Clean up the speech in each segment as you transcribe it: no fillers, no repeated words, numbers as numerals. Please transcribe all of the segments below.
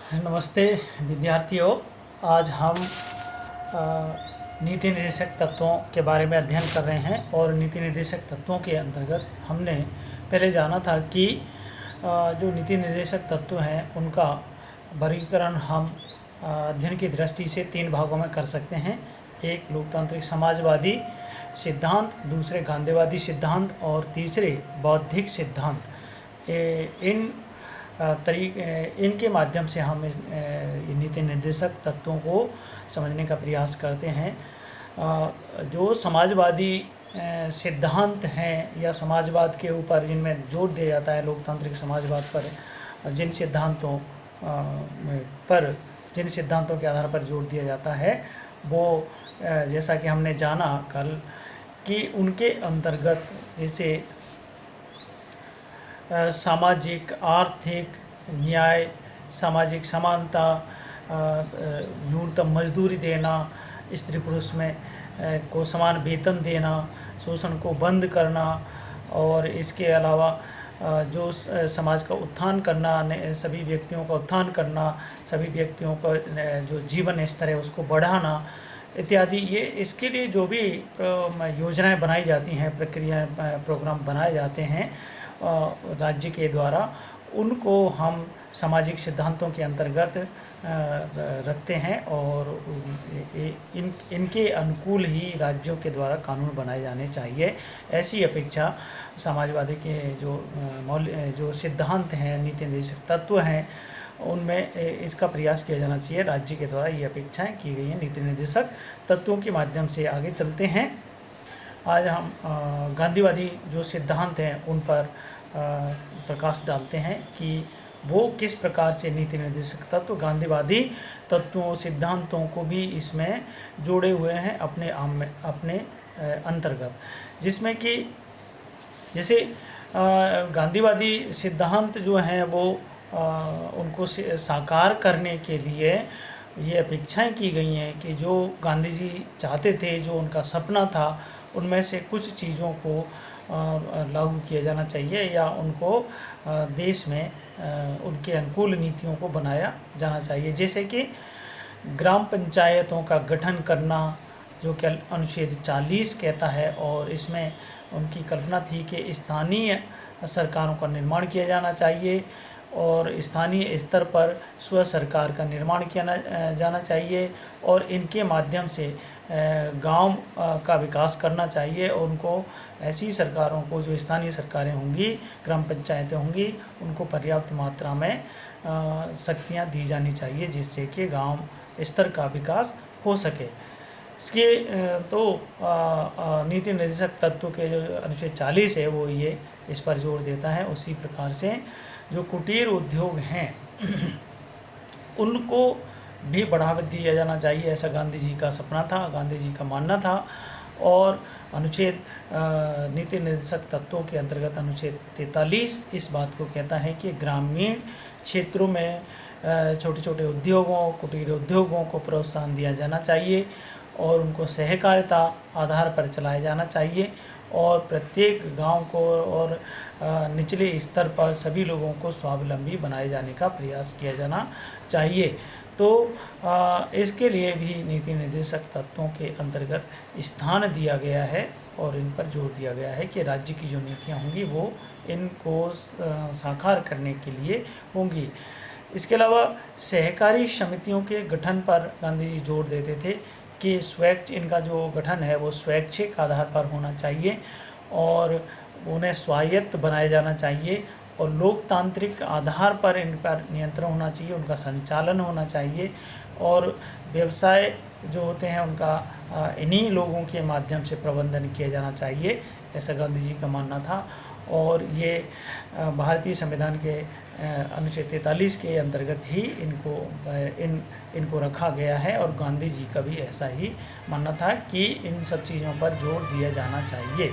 नमस्ते विद्यार्थियों। आज हम नीति निर्देशक तत्वों के बारे में अध्ययन कर रहे हैं और नीति निर्देशक तत्वों के अंतर्गत हमने पहले जाना था कि जो नीति निर्देशक तत्व हैं उनका वर्गीकरण हम अध्ययन की दृष्टि से 3 भागों में कर सकते हैं। एक लोकतांत्रिक समाजवादी सिद्धांत, दूसरे गांधीवादी सिद्धांत और तीसरे बौद्धिक सिद्धांत। इनके माध्यम से हम नीति निर्देशक तत्वों को समझने का प्रयास करते हैं। जो समाजवादी सिद्धांत हैं या समाजवाद के ऊपर जिनमें जोर दिया जाता है, लोकतांत्रिक समाजवाद पर जिन सिद्धांतों के आधार पर जोर दिया जाता है, वो जैसा कि हमने जाना कल कि उनके अंतर्गत जैसे सामाजिक, आर्थिक न्याय, सामाजिक समानता, न्यूनतम मजदूरी देना, स्त्री पुरुष में को समान वेतन देना, शोषण को बंद करना और इसके अलावा जो समाज का उत्थान करना, सभी व्यक्तियों का उत्थान करना, सभी व्यक्तियों का जो जीवन स्तर है उसको बढ़ाना इत्यादि। ये इसके लिए जो भी योजनाएं बनाई जाती हैं, प्रक्रियाएं, प्रोग्राम बनाए जाते हैं राज्य के द्वारा, उनको हम सामाजिक सिद्धांतों के अंतर्गत रखते हैं और इनके अनुकूल ही राज्यों के द्वारा कानून बनाए जाने चाहिए। ऐसी अपेक्षा समाजवादी के जो सिद्धांत हैं, नीति निर्देशक तत्व हैं, उनमें इसका प्रयास किया जाना चाहिए। राज्य के द्वारा ये अपेक्षाएं की गई हैं। नीति निर्देशक तत्वों के माध्यम से आगे चलते हैं। आज हम गांधीवादी जो सिद्धांत हैं उन पर प्रकाश डालते हैं कि वो किस प्रकार से नीति निर्देशक तत्व गांधीवादी तत्वों, सिद्धांतों को भी इसमें जोड़े हुए हैं अपने अंतर्गत, जिसमें कि जैसे गांधीवादी सिद्धांत जो हैं वो उनको साकार करने के लिए ये अपेक्षाएं की गई हैं कि जो गांधी जी चाहते थे, जो उनका सपना था, उनमें से कुछ चीज़ों को लागू किया जाना चाहिए या उनको देश में उनके अनुकूल नीतियों को बनाया जाना चाहिए। जैसे कि ग्राम पंचायतों का गठन करना, जो कि अनुच्छेद 40 कहता है, और इसमें उनकी कल्पना थी कि स्थानीय सरकारों का निर्माण किया जाना चाहिए और स्थानीय स्तर पर स्व सरकार का निर्माण किया जाना चाहिए और इनके माध्यम से गांव का विकास करना चाहिए और उनको ऐसी सरकारों को, जो स्थानीय सरकारें होंगी, ग्राम पंचायतें होंगी, उनको पर्याप्त मात्रा में शक्तियां दी जानी चाहिए जिससे कि गांव स्तर का विकास हो सके। इसके तो नीति निर्देशक तत्व के जो अनुच्छेद 40 है वो ये इस पर जोर देता है। उसी प्रकार से जो कुटीर उद्योग हैं उनको भी बढ़ावा दिया जाना चाहिए, ऐसा गांधी जी का सपना था, गांधी जी का मानना था। और अनुच्छेद नीति निर्देशक तत्वों के अंतर्गत अनुच्छेद 43 इस बात को कहता है कि ग्रामीण क्षेत्रों में छोटे छोटे उद्योगों, कुटीर उद्योगों को प्रोत्साहन दिया जाना चाहिए और उनको सहकारिता आधार पर चलाया जाना चाहिए और प्रत्येक गांव को और निचले स्तर पर सभी लोगों को स्वावलंबी बनाए जाने का प्रयास किया जाना चाहिए। तो इसके लिए भी नीति निर्देशक तत्वों के अंतर्गत स्थान दिया गया है और इन पर जोर दिया गया है कि राज्य की जो नीतियाँ होंगी वो इनको साकार करने के लिए होंगी। इसके अलावा सहकारी समितियों के गठन पर गांधी जी जोर देते थे कि इनका जो गठन है वो स्वैच्छिक आधार पर होना चाहिए और उन्हें स्वायत्त बनाया जाना चाहिए और लोकतांत्रिक आधार पर इन पर नियंत्रण होना चाहिए, उनका संचालन होना चाहिए और व्यवसाय जो होते हैं उनका इन्हीं लोगों के माध्यम से प्रबंधन किया जाना चाहिए, ऐसा गांधी जी का मानना था। और ये भारतीय संविधान के अनुच्छेद 43 के अंतर्गत ही इनको रखा गया है और गांधी जी का भी ऐसा ही मानना था कि इन सब चीज़ों पर जोर दिया जाना चाहिए।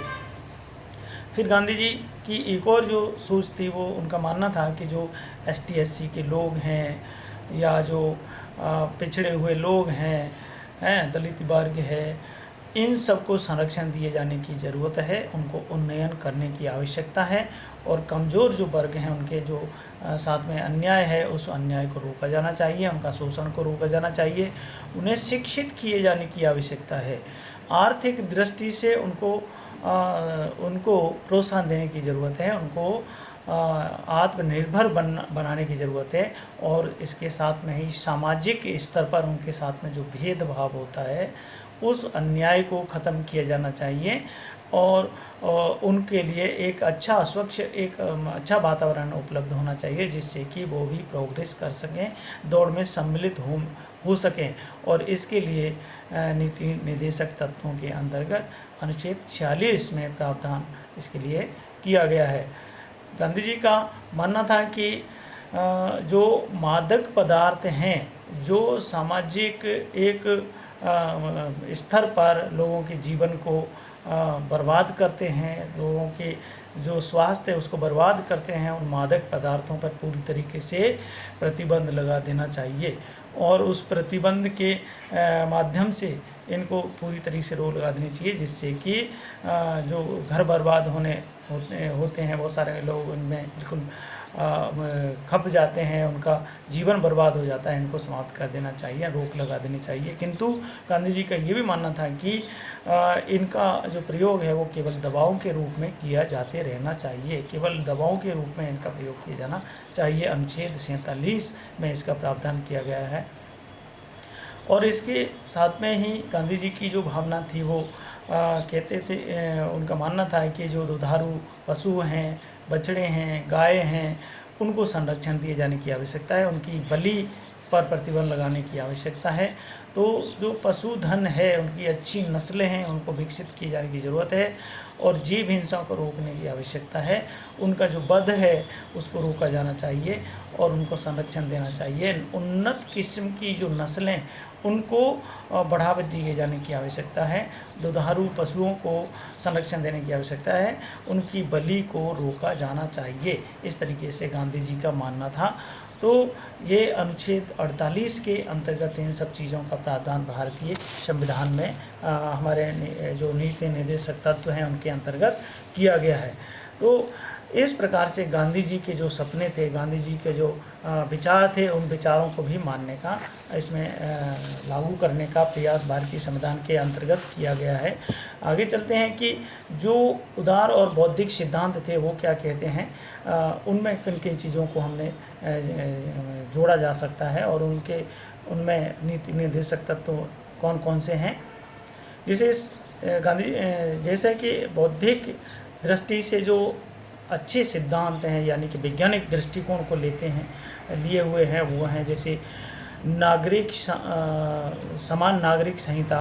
फिर गांधी जी की एक और जो सोच थी, वो उनका मानना था कि जो ST SC के लोग हैं या जो पिछड़े हुए लोग हैं, दलित वर्ग है, इन सबको संरक्षण दिए जाने की ज़रूरत है, उनको उन्नयन करने की आवश्यकता है। और कमज़ोर जो वर्ग हैं उनके जो साथ में अन्याय है उस अन्याय को रोका जाना चाहिए, उनका शोषण को रोका जाना चाहिए, उन्हें शिक्षित किए जाने की आवश्यकता है। आर्थिक दृष्टि से उनको प्रोत्साहन देने की ज़रूरत है, उनको आत्मनिर्भर बनाने की ज़रूरत है। और इसके साथ में ही सामाजिक स्तर पर उनके साथ में जो भेदभाव होता है उस अन्याय को ख़त्म किया जाना चाहिए और उनके लिए एक अच्छा स्वच्छ एक अच्छा वातावरण उपलब्ध होना चाहिए जिससे कि वो भी प्रोग्रेस कर सकें, दौड़ में सम्मिलित हो सकें। और इसके लिए नीति निर्देशक तत्वों के अंतर्गत अनुच्छेद 46 में प्रावधान इसके लिए किया गया है। गांधी जी का मानना था कि जो मादक पदार्थ हैं जो सामाजिक एक स्तर पर लोगों के जीवन को बर्बाद करते हैं, लोगों के जो स्वास्थ्य है उसको बर्बाद करते हैं, उन मादक पदार्थों पर पूरी तरीके से प्रतिबंध लगा देना चाहिए। और उस प्रतिबंध के माध्यम से इनको पूरी तरीके से रोक लगा देनी चाहिए जिससे कि जो घर बर्बाद होते हैं बहुत सारे लोग उनमें बिल्कुल खप जाते हैं, उनका जीवन बर्बाद हो जाता है, इनको समाप्त कर देना चाहिए, रोक लगा देनी चाहिए। किंतु गांधी जी का ये भी मानना था कि इनका जो प्रयोग है वो केवल दवाओं के रूप में किया जाते रहना चाहिए, केवल दवाओं के रूप में इनका प्रयोग किया जाना चाहिए। अनुच्छेद 47 में इसका प्रावधान किया गया है। और इसके साथ में ही गांधी जी की जो भावना थी वो कहते थे, उनका मानना था कि जो दुधारू पशु हैं, बछड़े हैं, गाय हैं, उनको संरक्षण दिए जाने की आवश्यकता है, उनकी बलि पर प्रतिबंध लगाने की आवश्यकता है। तो जो पशुधन है उनकी अच्छी नस्लें हैं उनको विकसित किए जाने की ज़रूरत है और जीव हिंसा को रोकने की आवश्यकता है। उनका जो वध है उसको रोका जाना चाहिए और उनको संरक्षण देना चाहिए। उन्नत किस्म की जो नस्लें उनको बढ़ावा दिए जाने की आवश्यकता है। दुधारू पशुओं को संरक्षण देने की आवश्यकता है, उनकी बलि को रोका जाना चाहिए। इस तरीके से गांधी जी का मानना था। तो ये अनुच्छेद 48 के अंतर्गत इन सब चीज़ों का प्रावधान भारतीय संविधान में हमारे जो नीति निर्देशक तत्व हैं उनके अंतर्गत किया गया है। तो इस प्रकार से गांधी जी के जो सपने थे, गांधी जी के जो विचार थे, उन विचारों को भी मानने का, इसमें लागू करने का प्रयास भारतीय संविधान के अंतर्गत किया गया है। आगे चलते हैं कि जो उदार और बौद्धिक सिद्धांत थे वो क्या कहते हैं, उनमें किन किन चीज़ों को हमने जोड़ा जा सकता है और उनमें नीति निर्देशक तत्व कौन कौन से हैं। जैसे कि बौद्धिक दृष्टि से जो अच्छे सिद्धांत हैं यानी कि वैज्ञानिक दृष्टिकोण को लिए हुए हैं वो हैं जैसे समान नागरिक संहिता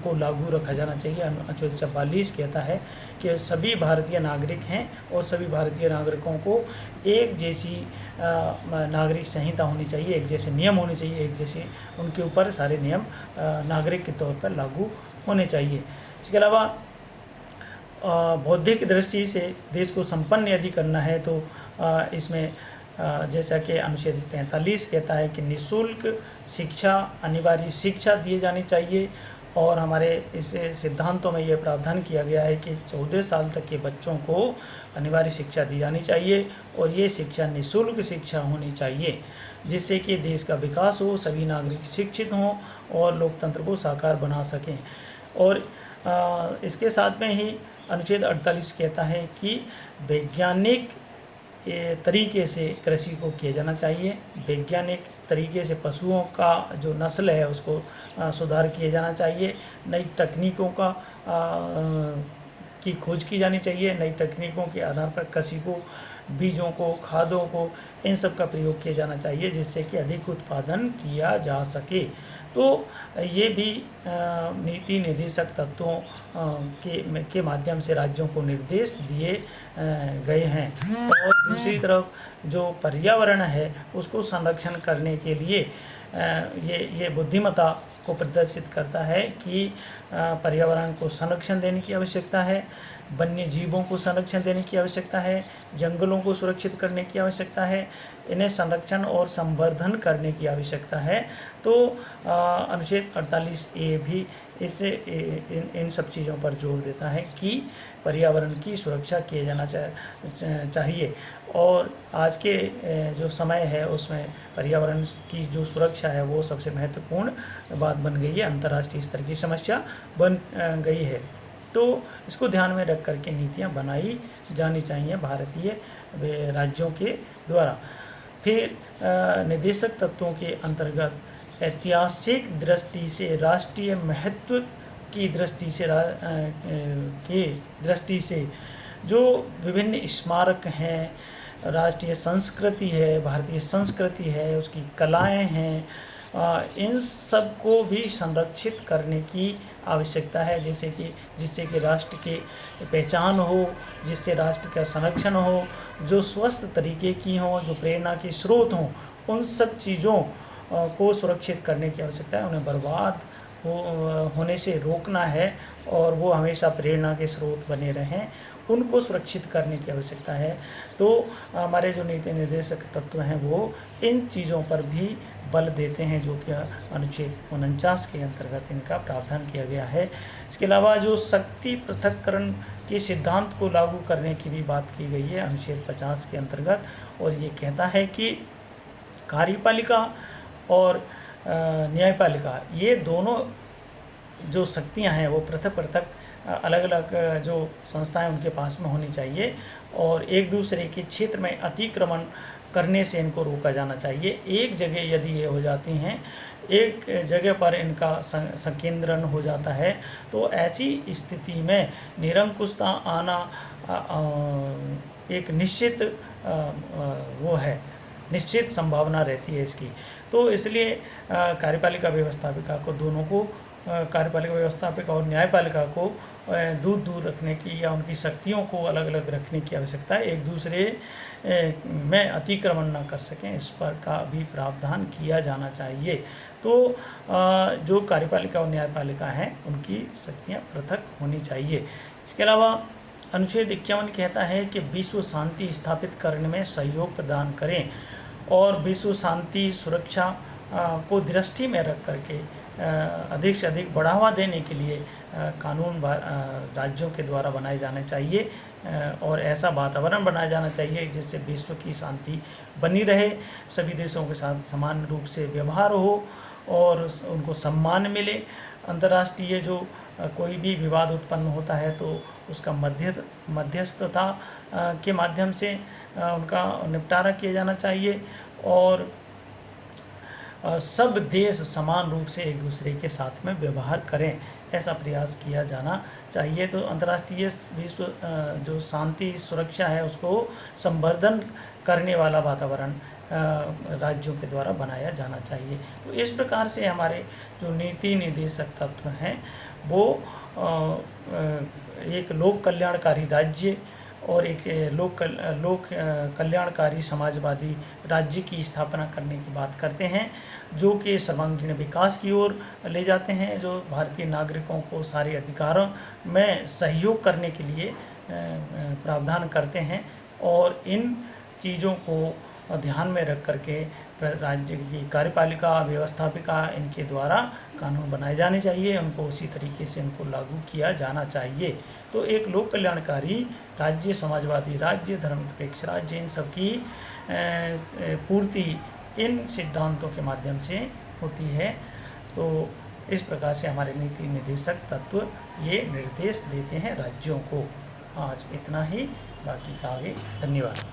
को लागू रखा जाना चाहिए। अनुच्छेद 44 कहता है कि सभी भारतीय नागरिक हैं और सभी भारतीय नागरिकों को एक जैसी नागरिक संहिता होनी चाहिए, एक जैसे नियम होने चाहिए, एक जैसे उनके ऊपर सारे नियम नागरिक के तौर पर लागू होने चाहिए। इसके अलावा बौद्धिक दृष्टि से देश को संपन्न यदि करना है तो इसमें जैसा कि अनुच्छेद 45 कहता है कि निःशुल्क शिक्षा, अनिवार्य शिक्षा दिए जानी चाहिए। और हमारे इस सिद्धांतों में ये प्रावधान किया गया है कि 14 साल तक के बच्चों को अनिवार्य शिक्षा दी जानी चाहिए और ये शिक्षा निःशुल्क शिक्षा होनी चाहिए जिससे कि देश का विकास हो, सभी नागरिक शिक्षित हों और लोकतंत्र को साकार बना सकें। और इसके साथ में ही अनुच्छेद 48 कहता है कि वैज्ञानिक तरीके से कृषि को किया जाना चाहिए, वैज्ञानिक तरीके से पशुओं का जो नस्ल है उसको सुधार किया जाना चाहिए, नई तकनीकों की खोज की जानी चाहिए, नई तकनीकों के आधार पर कृषि को, बीजों को, खादों को, इन सब का प्रयोग किया जाना चाहिए जिससे कि अधिक उत्पादन किया जा सके। तो ये भी नीति निर्देशक तत्वों के माध्यम से राज्यों को निर्देश दिए गए हैं। और दूसरी तरफ जो पर्यावरण है उसको संरक्षण करने के लिए ये बुद्धिमत्ता को प्रदर्शित करता है कि पर्यावरण को संरक्षण देने की आवश्यकता है। वन्य जीवों को संरक्षण देने की आवश्यकता है, जंगलों को सुरक्षित करने की आवश्यकता है, इन्हें संरक्षण और संवर्धन करने की आवश्यकता है। तो अनुच्छेद 48A भी इसे इन सब चीज़ों पर जोर देता है कि पर्यावरण की सुरक्षा किया जाना चाहिए। और आज के जो समय है उसमें पर्यावरण की जो सुरक्षा है वो सबसे महत्वपूर्ण बात बन गई है, अंतर्राष्ट्रीय स्तर की समस्या बन गई है। तो इसको ध्यान में रख कर के नीतियाँ बनाई जानी चाहिए भारतीय राज्यों के द्वारा। फिर निर्देशक तत्वों के अंतर्गत ऐतिहासिक दृष्टि से, राष्ट्रीय महत्व की दृष्टि से जो विभिन्न स्मारक हैं, राष्ट्रीय संस्कृति है, भारतीय संस्कृति है, उसकी कलाएं हैं, इन सब को भी संरक्षित करने की आवश्यकता है, जिससे कि राष्ट्र की पहचान हो, जिससे राष्ट्र का संरक्षण हो, जो स्वस्थ तरीके की हों, जो प्रेरणा के स्रोत हों, उन सब चीज़ों को सुरक्षित करने की आवश्यकता है। उन्हें बर्बाद होने से रोकना है और वो हमेशा प्रेरणा के स्रोत बने रहें, उनको सुरक्षित करने की आवश्यकता है। तो हमारे जो नीति निर्देशक तत्व हैं वो इन चीज़ों पर भी बल देते हैं, जो कि अनुच्छेद 49 के अंतर्गत इनका प्रावधान किया गया है। इसके अलावा जो शक्ति पृथक्करण के सिद्धांत को लागू करने की भी बात की गई है अनुच्छेद 50 के अंतर्गत, और ये कहता है कि कार्यपालिका और न्यायपालिका, ये दोनों जो शक्तियां हैं वो पृथक पृथक अलग अलग जो संस्थाएं उनके पास में होनी चाहिए, और एक दूसरे के क्षेत्र में अतिक्रमण करने से इनको रोका जाना चाहिए। एक जगह यदि ये हो जाती हैं, एक जगह पर इनका संकेंद्रण हो जाता है, तो ऐसी स्थिति में निरंकुशता आना एक निश्चित वो है, निश्चित संभावना रहती है इसकी। तो इसलिए कार्यपालिका व्यवस्थापिका को, दोनों को, कार्यपालिका व्यवस्थापिका और न्यायपालिका को दूर दूर रखने की या उनकी शक्तियों को अलग अलग रखने की आवश्यकता है, एक दूसरे में अतिक्रमण न कर सकें, इस पर का भी प्रावधान किया जाना चाहिए। तो जो कार्यपालिका और न्यायपालिका हैं उनकी शक्तियाँ पृथक होनी चाहिए। इसके अलावा अनुच्छेद 51 कहता है कि विश्व शांति स्थापित करने में सहयोग प्रदान करें और विश्व शांति सुरक्षा को दृष्टि में रख करके अधिक से अधिक बढ़ावा देने के लिए कानून राज्यों के द्वारा बनाए जाने चाहिए, और ऐसा वातावरण बनाया जाना चाहिए जिससे विश्व की शांति बनी रहे, सभी देशों के साथ समान रूप से व्यवहार हो और उनको सम्मान मिले। अंतर्राष्ट्रीय जो कोई भी विवाद उत्पन्न होता है तो उसका मध्यस्थता के माध्यम से उनका निपटारा किया जाना चाहिए, और सब देश समान रूप से एक दूसरे के साथ में व्यवहार करें, ऐसा प्रयास किया जाना चाहिए। तो अंतर्राष्ट्रीय विश्व जो शांति सुरक्षा है उसको संवर्धन करने वाला वातावरण राज्यों के द्वारा बनाया जाना चाहिए। तो इस प्रकार से हमारे जो नीति निर्देशक तत्व हैं वो एक लोक कल्याणकारी राज्य और एक लोक कल्याणकारी समाजवादी राज्य की स्थापना करने की बात करते हैं, जो कि सर्वांगीण विकास की ओर ले जाते हैं, जो भारतीय नागरिकों को सारे अधिकारों में सहयोग करने के लिए प्रावधान करते हैं, और इन चीज़ों को ध्यान में रख करके राज्य की कार्यपालिका व्यवस्थापिका इनके द्वारा कानून बनाए जाने चाहिए, उनको उसी तरीके से इनको लागू किया जाना चाहिए। तो एक लोक कल्याणकारी राज्य, समाजवादी राज्य, धर्मनिरपेक्ष राज्य, इन सब की पूर्ति इन सिद्धांतों के माध्यम से होती है। तो इस प्रकार से हमारे नीति निर्देशक तत्व ये निर्देश देते हैं राज्यों को। आज इतना ही, बाकी का आगे। धन्यवाद।